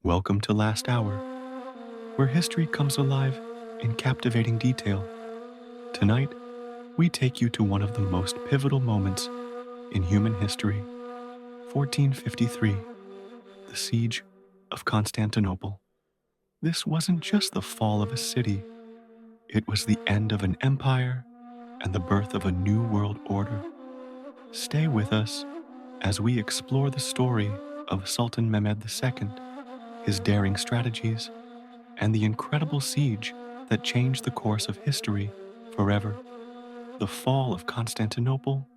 Welcome to Last Hour, where history comes alive in captivating detail. Tonight, we take you to one of the most pivotal moments in human history, 1453, the Siege of Constantinople. This wasn't just the fall of a city, it was the end of an empire and the birth of a new world order. Stay with us as we explore the story of Sultan Mehmed II, his daring strategies, and the incredible siege that changed the course of history forever. The fall of Constantinople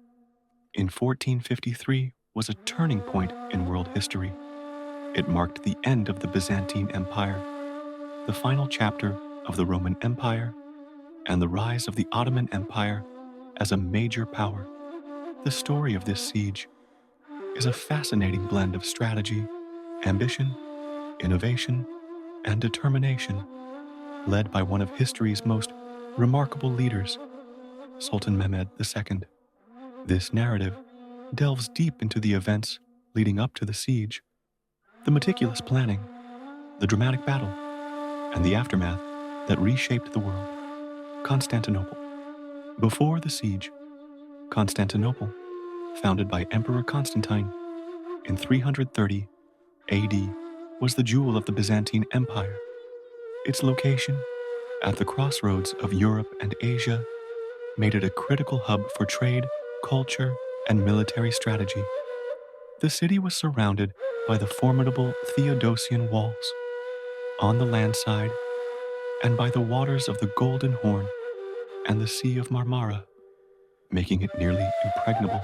in 1453 was a turning point in world history. It marked the end of the Byzantine Empire, the final chapter of the Roman Empire, and the rise of the Ottoman Empire as a major power. The story of this siege is a fascinating blend of strategy, ambition, innovation, and determination, led by one of history's most remarkable leaders, Sultan Mehmed II. This narrative delves deep into the events leading up to the siege, the meticulous planning, the dramatic battle, and the aftermath that reshaped the world. Constantinople. Before the siege, Constantinople, founded by Emperor Constantine in 330 AD, was the jewel of the Byzantine Empire. Its location, at the crossroads of Europe and Asia, made it a critical hub for trade, culture, and military strategy. The city was surrounded by the formidable Theodosian walls, on the land side, and by the waters of the Golden Horn and the Sea of Marmara, making it nearly impregnable.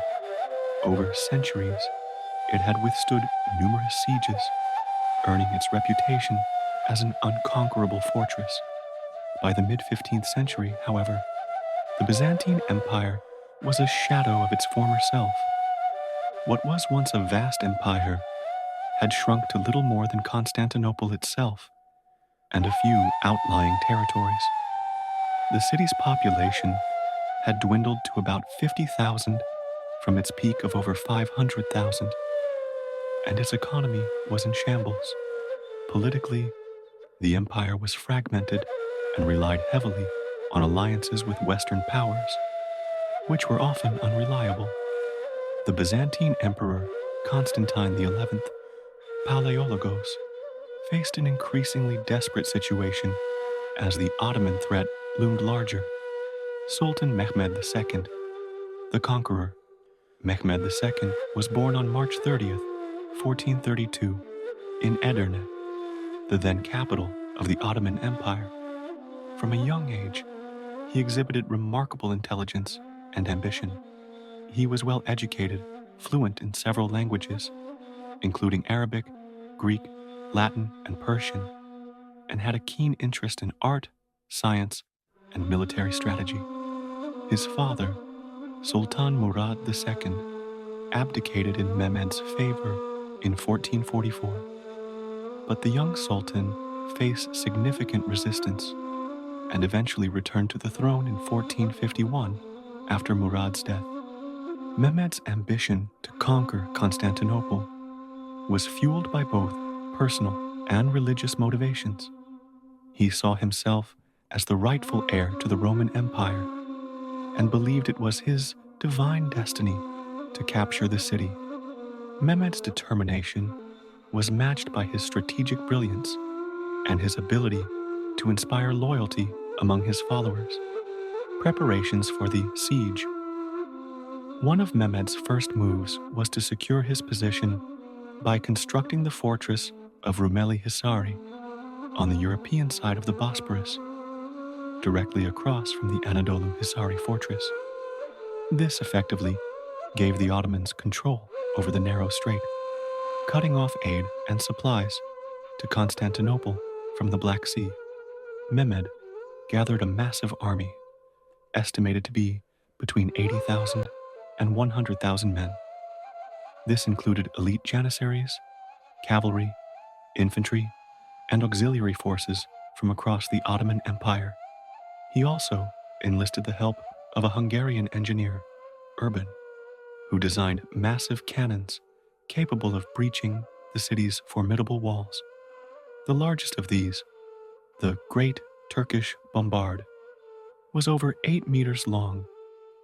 Over centuries, it had withstood numerous sieges, earning its reputation as an unconquerable fortress. By the mid-15th century, however, the Byzantine Empire was a shadow of its former self. What was once a vast empire had shrunk to little more than Constantinople itself and a few outlying territories. The city's population had dwindled to about 50,000 from its peak of over 500,000, and its economy was in shambles. Politically, the empire was fragmented and relied heavily on alliances with Western powers, which were often unreliable. The Byzantine Emperor Constantine XI, Palaiologos, faced an increasingly desperate situation as the Ottoman threat loomed larger. Sultan Mehmed II, the conqueror. Mehmed II was born on March 30th, 1432, in Edirne, the then capital of the Ottoman Empire. From a young age, he exhibited remarkable intelligence and ambition. He was well educated, fluent in several languages, including Arabic, Greek, Latin, and Persian, and had a keen interest in art, science, and military strategy. His father, Sultan Murad II, abdicated in Mehmed's favor in 1444, but the young sultan faced significant resistance and eventually returned to the throne in 1451 after Murad's death. Mehmed's ambition to conquer Constantinople was fueled by both personal and religious motivations. He saw himself as the rightful heir to the Roman Empire and believed it was his divine destiny to capture the city. Mehmed's determination was matched by his strategic brilliance and his ability to inspire loyalty among his followers. Preparations for the siege. One of Mehmed's first moves was to secure his position by constructing the fortress of Rumeli Hisari on the European side of the Bosporus, directly across from the Anadolu Hisari fortress. This effectively gave the Ottomans control over the narrow strait, cutting off aid and supplies to Constantinople from the Black Sea. Mehmed gathered a massive army, estimated to be between 80,000 and 100,000 men. This included elite janissaries, cavalry, infantry, and auxiliary forces from across the Ottoman Empire. He also enlisted the help of a Hungarian engineer, Urban, who designed massive cannons capable of breaching the city's formidable walls. The largest of these, the Great Turkish Bombard, was over 8 meters long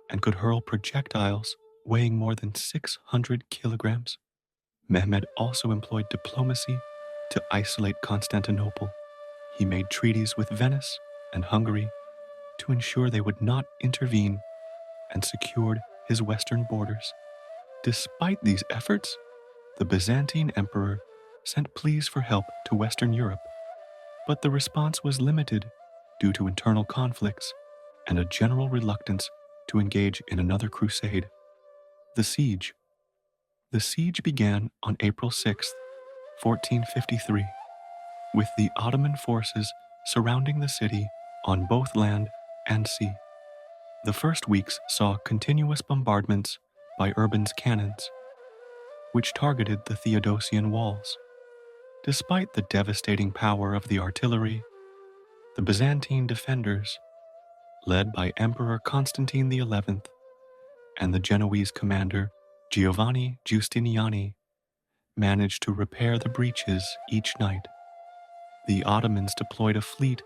and could hurl projectiles weighing more than 600 kilograms. Mehmed also employed diplomacy to isolate Constantinople. He made treaties with Venice and Hungary to ensure they would not intervene and secured his western borders. Despite these efforts, the Byzantine Emperor sent pleas for help to Western Europe, but the response was limited due to internal conflicts and a general reluctance to engage in another crusade. The siege. The siege began on April 6, 1453, with the Ottoman forces surrounding the city on both land and sea. The first weeks saw continuous bombardments by Urban's cannons, which targeted the Theodosian walls. Despite the devastating power of the artillery, the Byzantine defenders, led by Emperor Constantine XI and the Genoese commander Giovanni Giustiniani, managed to repair the breaches each night. The Ottomans deployed a fleet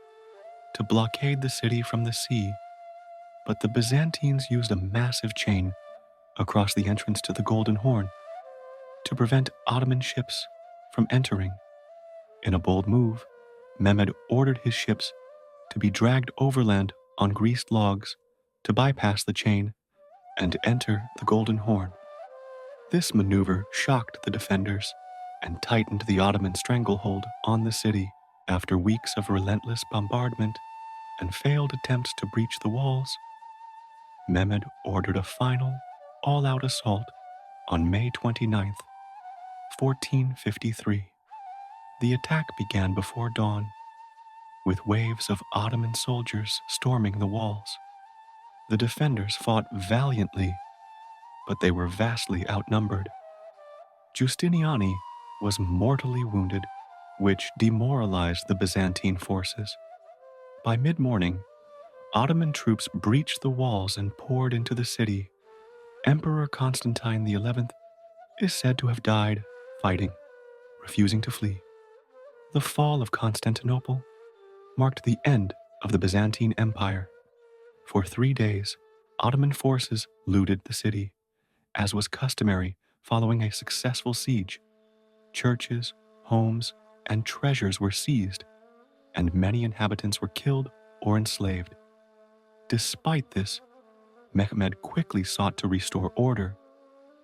to blockade the city from the sea, but the Byzantines used a massive chain across the entrance to the Golden Horn to prevent Ottoman ships from entering. In a bold move, Mehmed ordered his ships to be dragged overland on greased logs to bypass the chain and enter the Golden Horn. This maneuver shocked the defenders and tightened the Ottoman stranglehold on the city. After weeks of relentless bombardment and failed attempts to breach the walls, Mehmed ordered a final, all-out assault on May 29, 1453. The attack began before dawn, with waves of Ottoman soldiers storming the walls. The defenders fought valiantly, but they were vastly outnumbered. Giustiniani was mortally wounded, which demoralized the Byzantine forces. By mid-morning, Ottoman troops breached the walls and poured into the city. Emperor Constantine XI is said to have died fighting, refusing to flee. The fall of Constantinople marked the end of the Byzantine Empire. For 3 days, Ottoman forces looted the city, as was customary following a successful siege. Churches, homes, and treasures were seized, and many inhabitants were killed or enslaved. Despite this, Mehmed quickly sought to restore order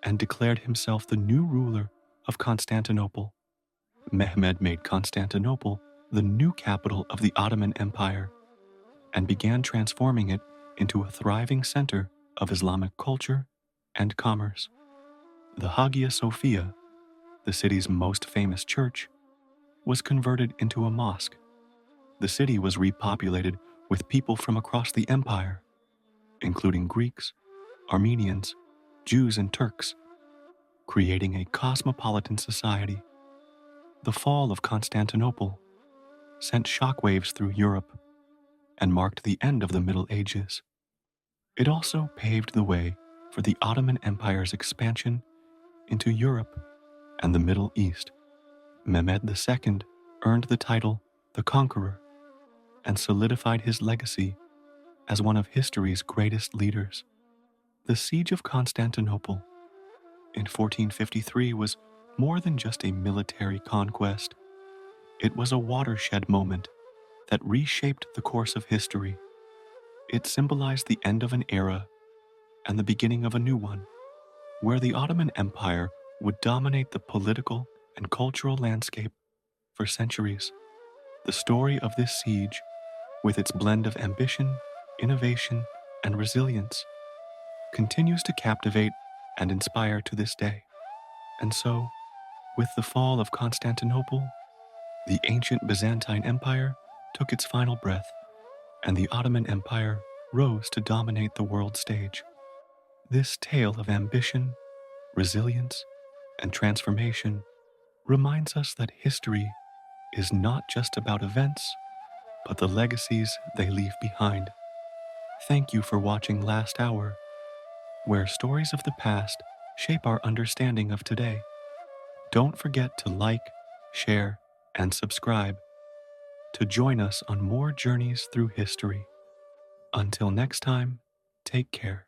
and declared himself the new ruler of Constantinople. Mehmed made Constantinople the new capital of the Ottoman Empire and began transforming it into a thriving center of Islamic culture and commerce. The Hagia Sophia, the city's most famous church, was converted into a mosque. The city was repopulated with people from across the empire, including Greeks, Armenians, Jews, and Turks, creating a cosmopolitan society. The fall of Constantinople sent shockwaves through Europe and marked the end of the Middle Ages. It also paved the way for the Ottoman Empire's expansion into Europe and the Middle East. Mehmed II earned the title the Conqueror and solidified his legacy as one of history's greatest leaders. The Siege of Constantinople in 1453 was more than just a military conquest. It was a watershed moment that reshaped the course of history. It symbolized the end of an era and the beginning of a new one, where the Ottoman Empire would dominate the political and cultural landscape for centuries. The story of this siege, with its blend of ambition, innovation, and resilience, continues to captivate and inspire to this day. And so, with the fall of Constantinople, the ancient Byzantine Empire took its final breath, and the Ottoman Empire rose to dominate the world stage. This tale of ambition, resilience, and transformation reminds us that history is not just about events, but the legacies they leave behind. Thank you for watching Last Hour, where stories of the past shape our understanding of today. Don't forget to like, share, and subscribe to join us on more journeys through history. Until next time, take care.